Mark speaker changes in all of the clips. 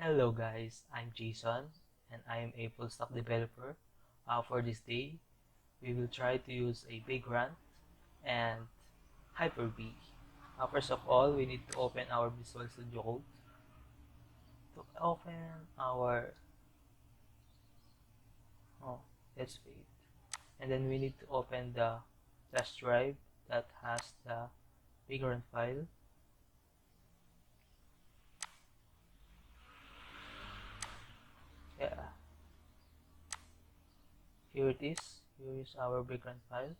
Speaker 1: Hello guys, I'm Jason and I am a full stack developer. For this day, we will try to use a Vagrant and Hyper-V. First of all, we need to open our Visual Studio Code. To open our, oh, let's wait. And then we need to open the flash drive that has the Vagrant file. Yeah, here it is. Here is our Vagrant file.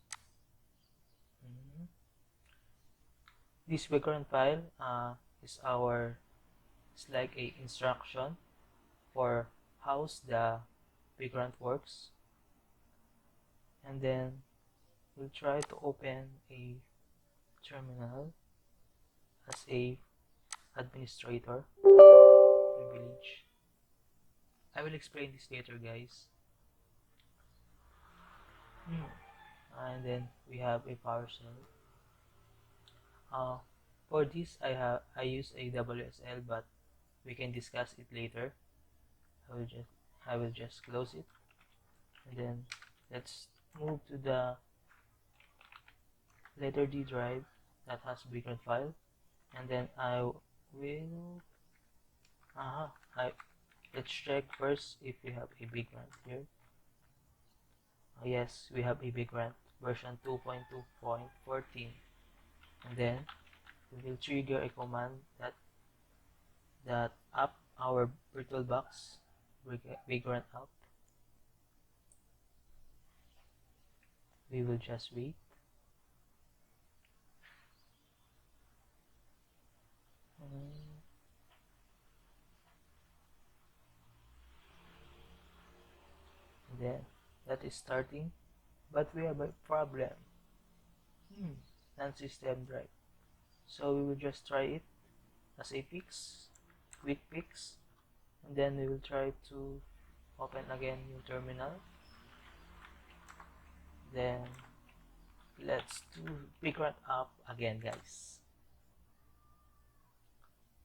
Speaker 1: This Vagrant file is our it's like a instruction for how the Vagrant works, and then we'll try to open a terminal as a administrator privilege. I will explain this later, guys. And then we have a PowerShell. For this, I use a WSL, but we can discuss it later. I will just close it, and then let's move to the letter D drive that has Vagrant file, and then I will let's check first if we have a Vagrant here. Yes, we have a Vagrant version 2.2.14, and then we will trigger a command that up our VirtualBox Vagrant up. We will just wait. And then that is starting, but we have a problem. Non-system drive. So we will just try it as a quick fix, and then we will try to open again new terminal. Then let's do Vagrant up again, guys.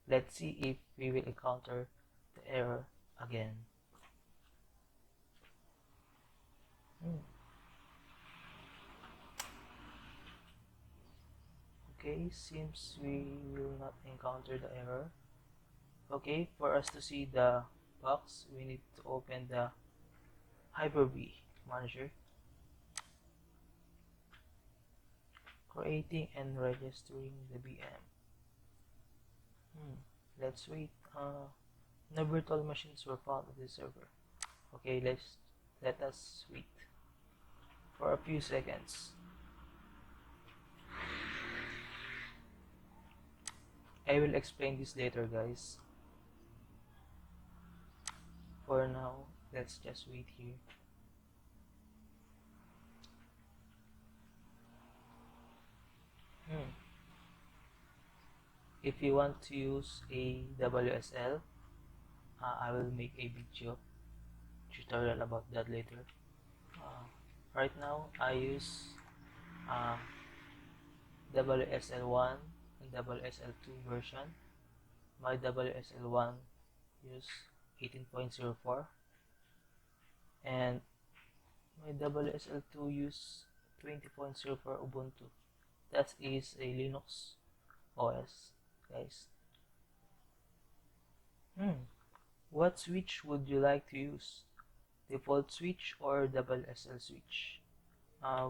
Speaker 1: Let's see if we will encounter the error again. Okay, seems we will not encounter the error. Okay, for us to see the box, we need to open the Hyper-V manager. Creating and registering the VM. Let's wait. No virtual machines were found on the server. Okay, let us wait for a few seconds. I will explain this later, guys. For now, let's just wait here. If you want to use a WSL, I will make a video tutorial about that later. Right now, I use WSL1 and WSL2 version. My WSL1 use 18.04 and my WSL2 use 20.04 Ubuntu. That is a Linux OS, guys. What switch would you like to use? Default switch or WSL switch?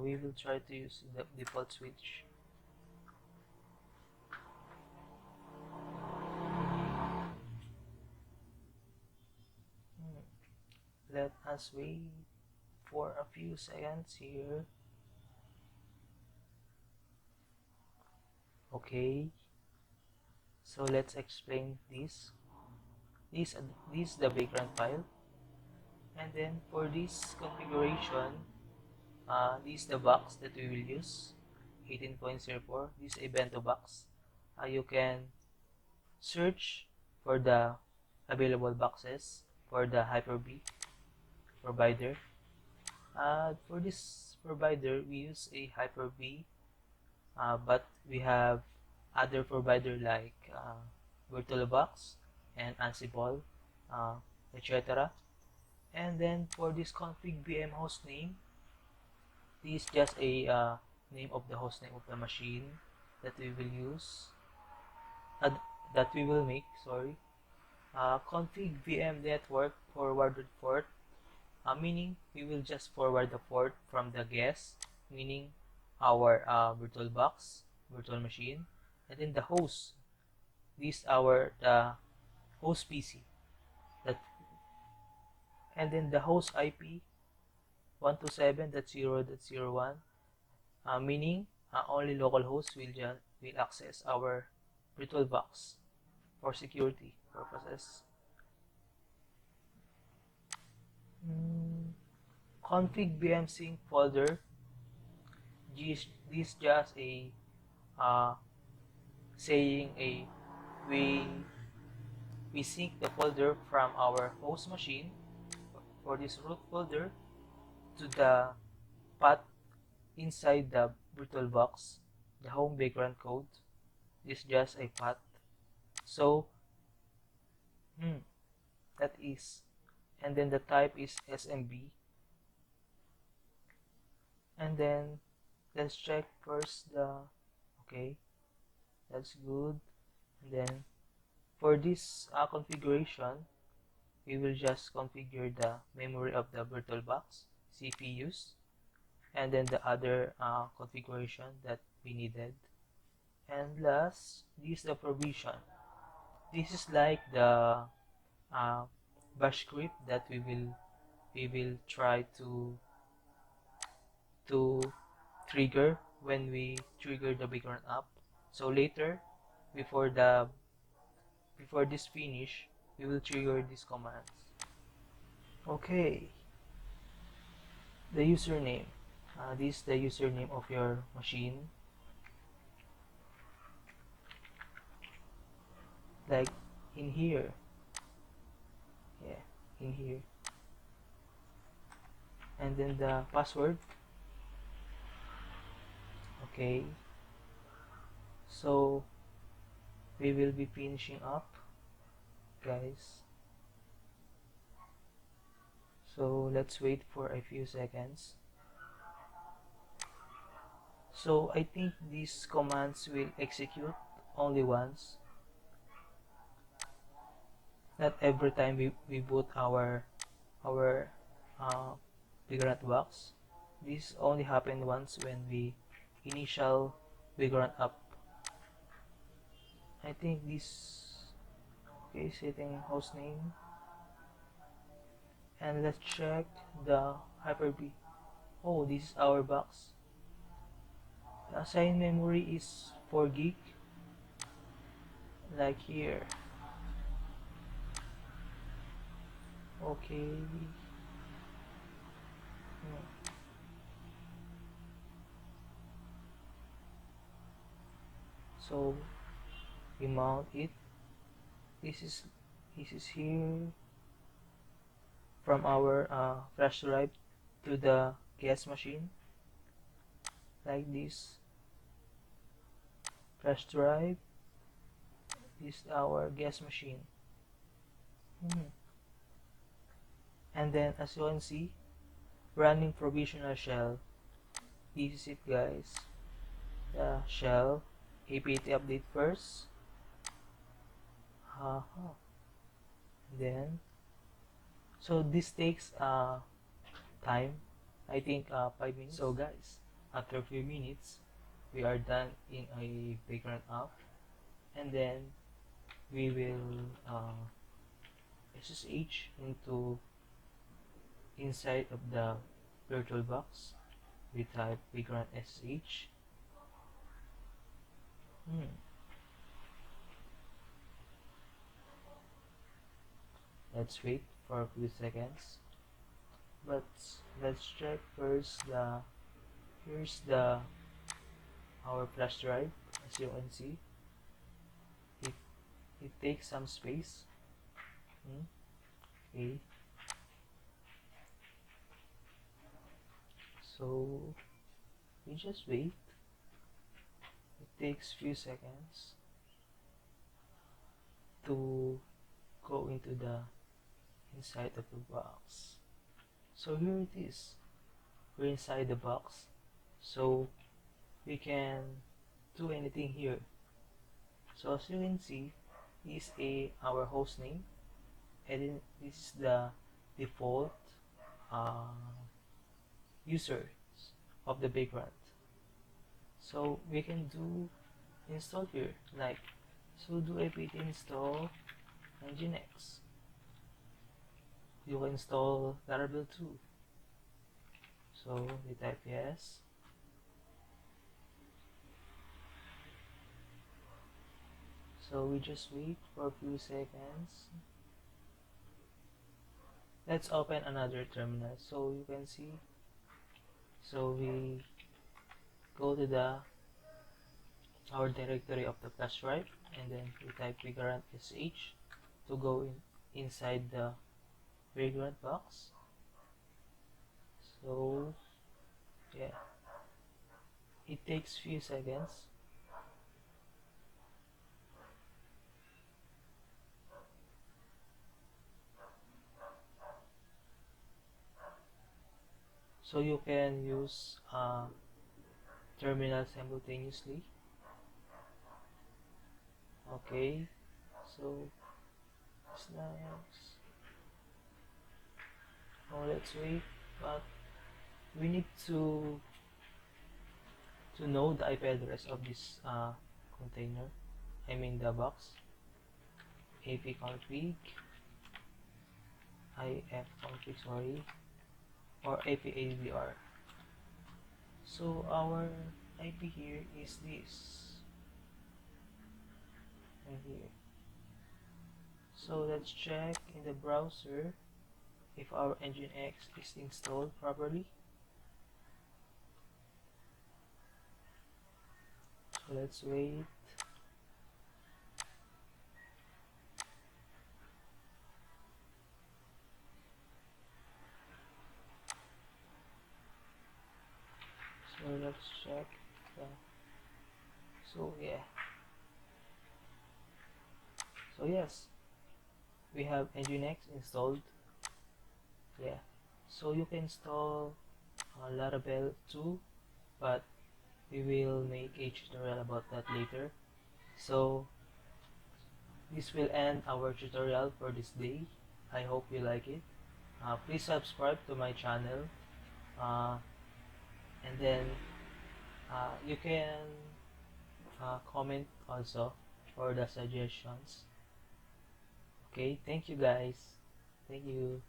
Speaker 1: We will try to use the default switch. Let us wait for a few seconds here. Okay, so let's explain this. This is the Vagrant file, and then for this configuration, this is the box that we will use, 18.04. This is a bento box. You can search for the available boxes for the Hyper-V provider. For this provider, we use a Hyper-V, but we have other provider like VirtualBox and Ansible. etc. And then for this config VM hostname, this is just a name of the hostname of the machine that we will use, uh, that we will make, sorry. Config VM network forwarded port, meaning we will just forward the port from the guest, meaning our VirtualBox, virtual machine, and then the host. This our the host PC, that, and then the host IP 127.0.01, meaning only local hosts will access our VirtualBox for security purposes. Config VM sync folder. This is just a saying a we we sync the folder from our host machine for this root folder to the path inside the VirtualBox, the home background code is just a path. So that is, and then the type is SMB, and then let's check first the, okay, that's good. And then for this configuration, we will just configure the memory of the VirtualBox, CPUs, and then the other configuration that we needed. And last, this is the provision. This is like the bash script that we will try to trigger when we trigger the background app. So later, before this finish, we will trigger these commands. Okay, the username. This is the username of your machine. Like in here. Yeah, in here. And then the password. Okay. So we will be finishing up, guys. So let's wait for a few seconds. So I think these commands will execute only once. Not every time we boot our Vagrant box. This only happened once when we initial Vagrant up. I think this, okay, setting host name, and let's check the Hyper-V. Oh, this is our box. The assigned memory is 4 gig, like here. Okay. So we mount it. This is here from our flash drive to the guest machine, like this. Flash drive, this is our guest machine. And then as you can see, running provisional shell. This is it, guys. The shell apt update first. Then so this takes time, I think 5 minutes. So guys, after a few minutes, we are done in a background app, and then we will SSH inside of the VirtualBox. We type background SSH. Let's wait for a few seconds. But let's check first here's our flash drive. As you can see, it takes some space. Okay, so we just wait. It takes few seconds to go into the inside of the box. So here it is. We're inside the box. So we can do anything here. So as you can see, this is our host name, and then this is the default uh, user of the Vagrant. So we can do install here, like sudo apt install nginx. You can install Laravel too. So we type yes. So we just wait for a few seconds. Let's open another terminal so you can see. So we go to our directory of the flash drive, and then we type Vagrant sh to go inside the Vagrant box. So yeah, it takes few seconds. So you can use terminal simultaneously. Okay, so it's nice. Oh, let's wait, but we need to know the IP address of this container. I mean the box. apconfig, ifconfig, sorry, or apadr. So our IP here is this, and here. So let's check in the browser if our nginx is installed properly. So let's wait. So let's check. So yeah. So yes, we have nginx installed. Yeah. So you can install Laravel too, but we will make a tutorial about that later. So this will end our tutorial for this day. I hope you like it. Please subscribe to my channel, uh, and then you can comment also for the suggestions. Okay, thank you guys. Thank you.